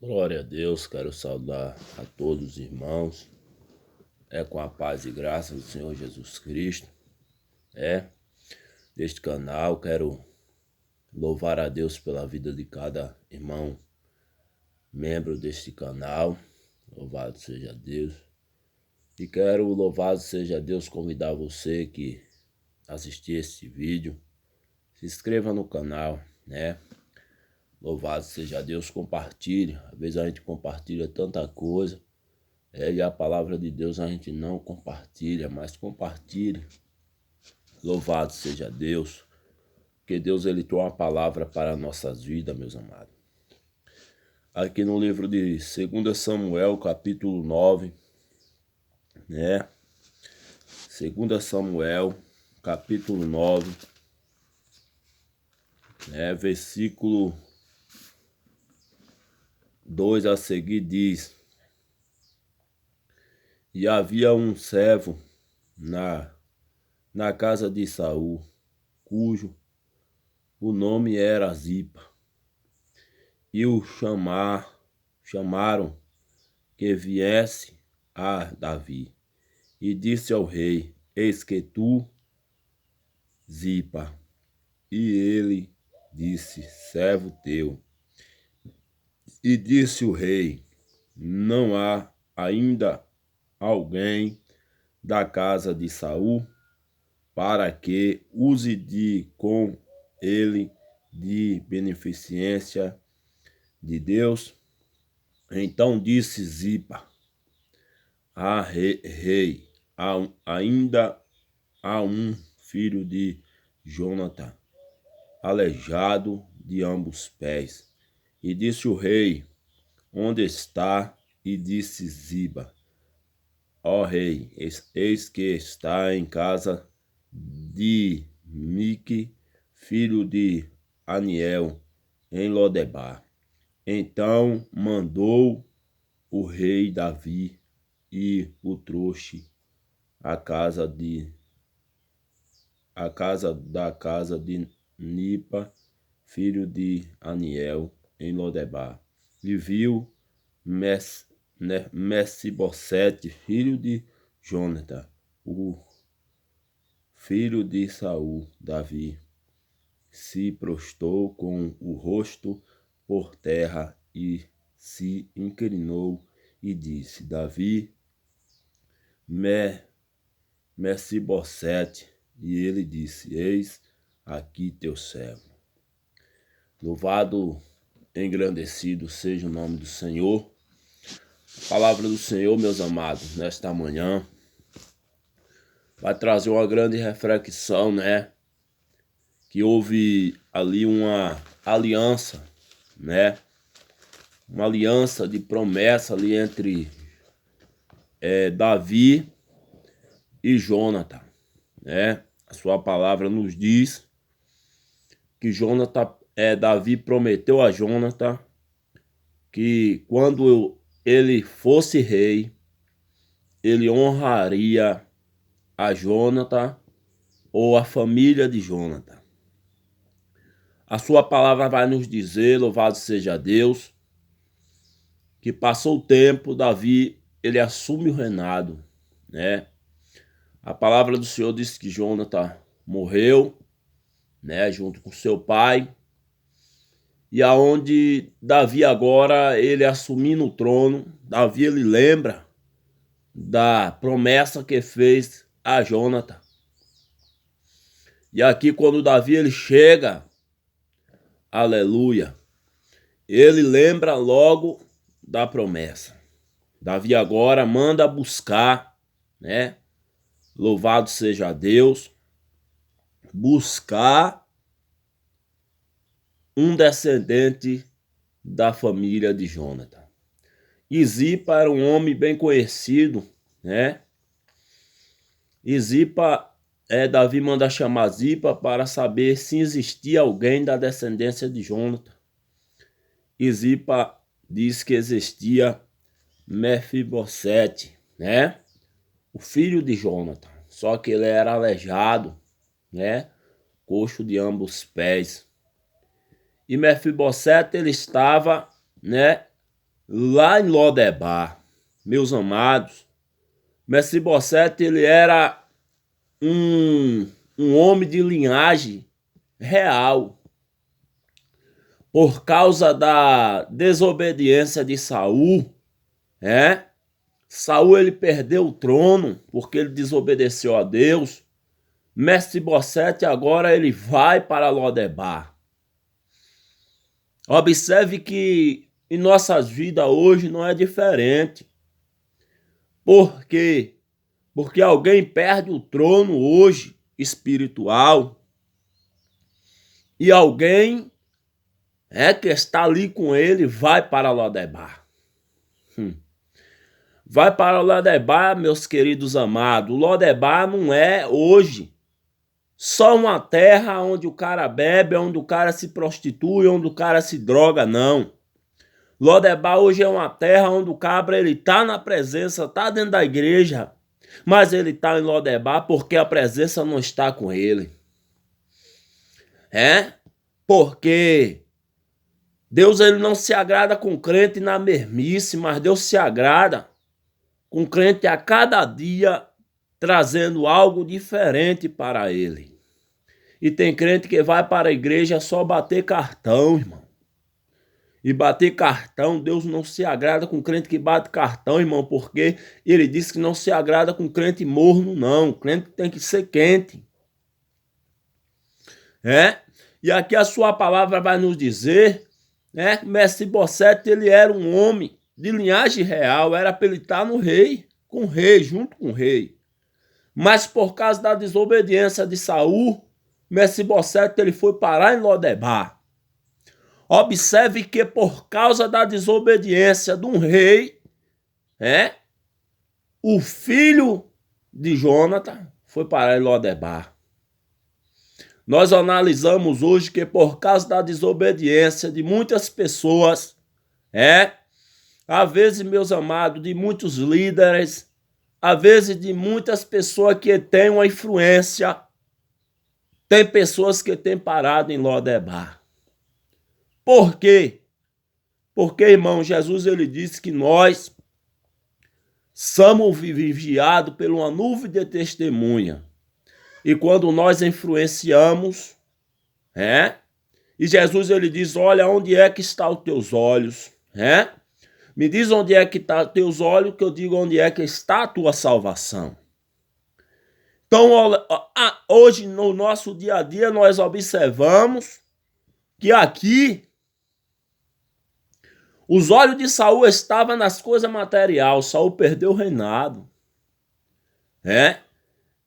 Glória a Deus, quero saudar a todos os irmãos, com a paz e graça do Senhor Jesus Cristo, deste canal. Quero louvar a Deus pela vida de cada irmão, membro deste canal, louvado seja Deus. E quero, louvado seja Deus, convidar você que assistir este vídeo, se inscreva no canal, Louvado seja Deus, compartilhe. Às vezes a gente compartilha tanta coisa, e a palavra de Deus a gente não compartilha, mas compartilhe. Louvado seja Deus, porque Deus ele tem uma palavra para nossas vidas, meus amados. Aqui no livro de 2 Samuel, capítulo 9, 2 Samuel, capítulo 9, versículo 2 a seguir diz: E havia um servo na casa de Saul, cujo o nome era Zipa, e o chamaram que viesse a Davi, e disse ao rei: Eis que tu, Zipa. E ele disse: servo teu. E disse o rei: não há ainda alguém da casa de Saul para que use com ele de beneficência de Deus? Então disse Zipa: rei, ainda há um filho de Jonatã, aleijado de ambos pés. E disse o rei: onde está? E disse Ziba: ó rei, eis que está em casa de Mique, filho de Aniel, em Lodebar. Então mandou o rei Davi e o trouxe à casa de Nipa, filho de Aniel, em Lodebar. E viu Mefibosete, filho de Jonatã, o filho de Saul. Davi se prostrou com o rosto por terra e se inclinou e disse: Davi, Mefibosete. E ele disse: eis aqui teu servo. Louvado, engrandecido seja o nome do Senhor. A palavra do Senhor, meus amados, nesta manhã vai trazer uma grande reflexão, que houve ali uma aliança, uma aliança de promessa ali entre Davi e Jonatã, A sua palavra nos diz que Davi prometeu a Jonatã que quando ele fosse rei, ele honraria a Jonatã ou a família de Jonatã. A sua palavra vai nos dizer, louvado seja Deus, que passou o tempo, Davi, ele assume o reinado, A palavra do Senhor diz que Jonatã morreu, junto com seu pai, e aonde Davi agora, ele assumindo o trono, Davi ele lembra da promessa que fez a Jonatã. E aqui quando Davi ele chega, aleluia, ele lembra logo da promessa. Davi agora manda buscar, Louvado seja Deus, buscar um descendente da família de Jonatã. E Zipa era um homem bem conhecido, E Zipa, Davi manda chamar Zipa para saber se existia alguém da descendência de Jonatã. E Zipa diz que existia Mefibosete, o filho de Jonatã. Só que ele era aleijado, coxo de ambos pés. E Mefibosete ele estava, lá em Lodebar. Meus amados, Mefibosete, ele era um homem de linhagem real. Por causa da desobediência de Saul, Saul ele perdeu o trono porque ele desobedeceu a Deus. Mefibosete agora ele vai para Lodebar. Observe que em nossas vidas hoje não é diferente. Por quê? Porque alguém perde o trono hoje espiritual e alguém que está ali com ele vai para Lodebar. Vai para Lodebar, meus queridos amados. Lodebar não é hoje só uma terra onde o cara bebe, onde o cara se prostitui, onde o cara se droga, não. Lodebar hoje é uma terra onde o cabra ele tá na presença, tá dentro da igreja, mas ele tá em Lodebar porque a presença não está com ele. Porque Deus ele não se agrada com crente na mermice, mas Deus se agrada com crente a cada dia trazendo algo diferente para ele. E tem crente que vai para a igreja só bater cartão, irmão. E bater cartão, Deus não se agrada com crente que bate cartão, irmão, porque ele disse que não se agrada com crente morno, não. Crente tem que ser quente. E aqui a sua palavra vai nos dizer, que Mefibosete ele era um homem de linhagem real, era para ele estar no rei, com o rei, junto com o rei. Mas por causa da desobediência de Saul, Mefibosete ele foi parar em Lodebar. Observe que por causa da desobediência de um rei, o filho de Jonathan foi parar em Lodebar. Nós analisamos hoje que por causa da desobediência de muitas pessoas, às vezes, meus amados, de muitos líderes, às vezes de muitas pessoas que têm uma influência, tem pessoas que têm parado em Lodebar. Por quê? Porque, irmão, Jesus ele disse que nós somos vigiados por uma nuvem de testemunha. E quando nós influenciamos, e Jesus ele diz, olha, onde é que estão os teus olhos? Me diz onde é que estão os teus olhos, que eu digo onde é que está a tua salvação. Então, hoje, no nosso dia a dia, nós observamos que aqui os olhos de Saul estavam nas coisas materiais. Saul perdeu o reinado.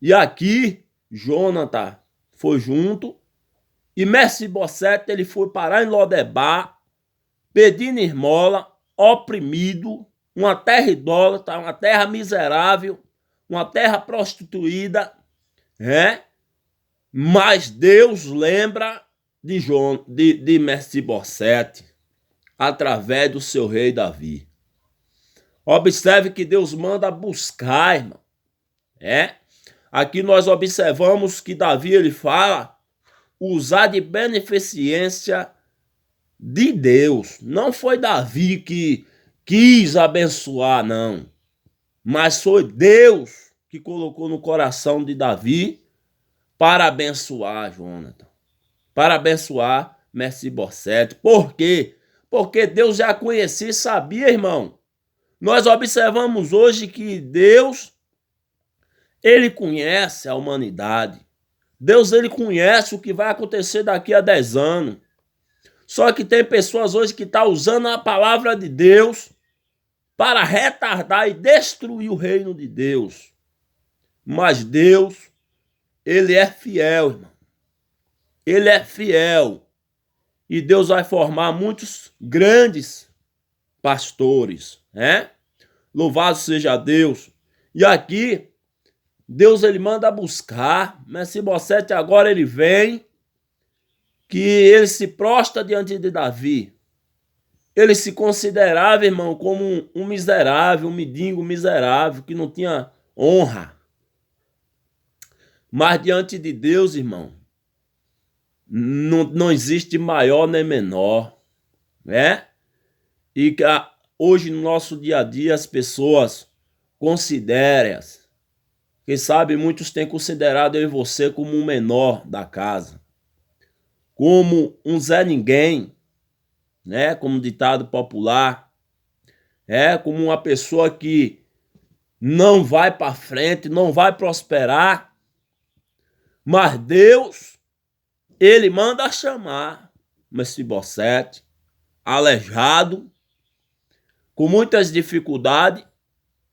E aqui, Jonathan foi junto. E Mefibosete, ele foi parar em Lodebar, pedindo esmola, oprimido, uma terra idólatra, uma terra miserável, uma terra prostituída. Mas Deus lembra de Mefibosete através do seu rei Davi. Observe que Deus manda buscar, irmão. Aqui nós observamos que Davi ele fala usar de beneficência de Deus. Não foi Davi que quis abençoar, não. Mas foi Deus que colocou no coração de Davi para abençoar Jonathan. Para abençoar Mefibosete. Por quê? Porque Deus já conhecia e sabia, irmão. Nós observamos hoje que Deus, ele conhece a humanidade. Deus, ele conhece o que vai acontecer daqui a 10 anos. Só que tem pessoas hoje que estão usando a palavra de Deus para retardar e destruir o reino de Deus. Mas Deus, ele é fiel, irmão. Ele é fiel. E Deus vai formar muitos grandes pastores, Louvado seja Deus. E aqui, Deus ele manda buscar. Mefibosete agora ele vem, que ele se prostra diante de Davi. Ele se considerava, irmão, como um miserável, um mendigo miserável, que não tinha honra. Mas diante de Deus, irmão, não existe maior nem menor, E hoje no nosso dia a dia as pessoas considerem-as. Quem sabe muitos têm considerado eu e você como um menor da casa, como um Zé Ninguém, né? Como ditado popular, como uma pessoa que não vai para frente, não vai prosperar, mas Deus, ele manda chamar Mefibosete, aleijado, com muitas dificuldades,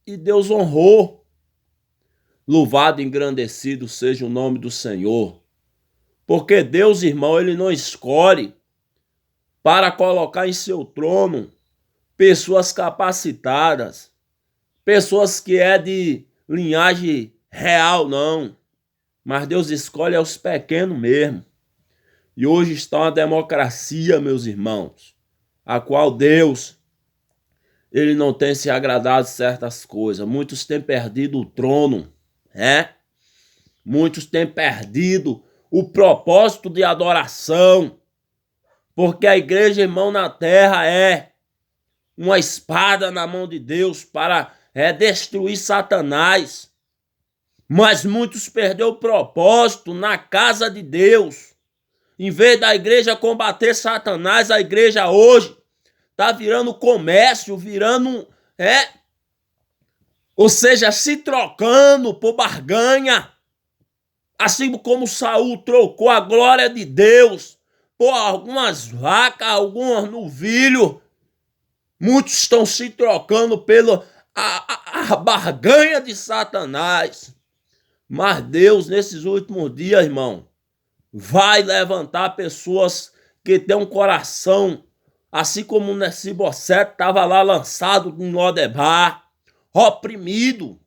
e Deus honrou. Louvado e engrandecido seja o nome do Senhor. Porque Deus, irmão, ele não escolhe para colocar em seu trono pessoas capacitadas, pessoas que é de linhagem real, não. Mas Deus escolhe os pequenos mesmo. E hoje está uma democracia, meus irmãos, a qual Deus, ele não tem se agradado de certas coisas. Muitos têm perdido o trono, Muitos têm perdido o propósito de adoração, porque a igreja, irmão, na terra é uma espada na mão de Deus para destruir Satanás. Mas muitos perderam o propósito na casa de Deus. Em vez da igreja combater Satanás, a igreja hoje está virando comércio, ou seja, se trocando por barganha. Assim como Saul trocou a glória de Deus por algumas vacas, alguns novilhos, muitos estão se trocando pela a barganha de Satanás. Mas Deus, nesses últimos dias, irmão, vai levantar pessoas que têm um coração, assim como o Mefibosete estava lá lançado em Lodebar, oprimido.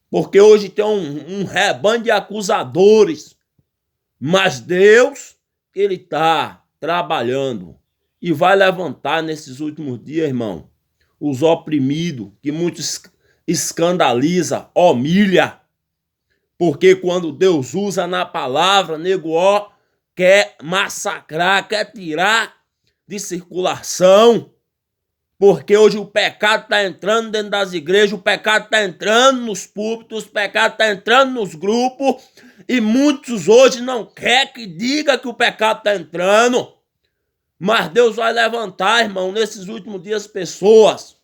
Porque hoje tem um rebanho de acusadores. Mas Deus, ele está trabalhando e vai levantar nesses últimos dias, irmão, os oprimidos, que muitos escandaliza, humilha. Porque quando Deus usa na palavra, nego, quer massacrar, quer tirar de circulação. Porque hoje o pecado está entrando dentro das igrejas, o pecado está entrando nos púlpitos, o pecado está entrando nos grupos, e muitos hoje não querem que diga que o pecado está entrando. Mas Deus vai levantar, irmão, nesses últimos dias, pessoas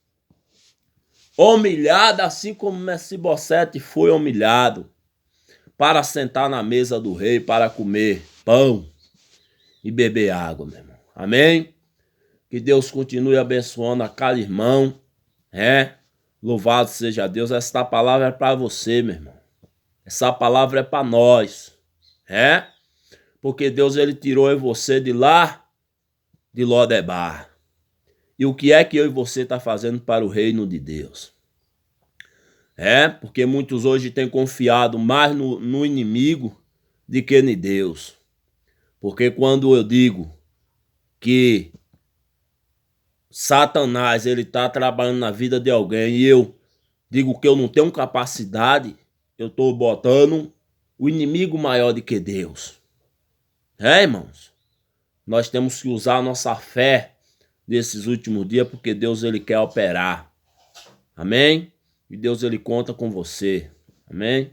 humilhadas, assim como Mefibosete foi humilhado, para sentar na mesa do rei, para comer pão e beber água, meu irmão. Amém? Que Deus continue abençoando a cada irmão, Louvado seja Deus. Esta palavra é para você, meu irmão. Essa palavra é para nós, Porque Deus, ele tirou eu e você de lá, de Lodebar. E o que é que eu e você está fazendo para o reino de Deus? Porque muitos hoje têm confiado mais no inimigo do que em Deus. Porque quando eu digo que Satanás, ele está trabalhando na vida de alguém e eu digo que eu não tenho capacidade, eu estou botando o inimigo maior do que Deus. Irmãos? Nós temos que usar a nossa fé nesses últimos dias, porque Deus, ele quer operar. Amém? E Deus, ele conta com você. Amém?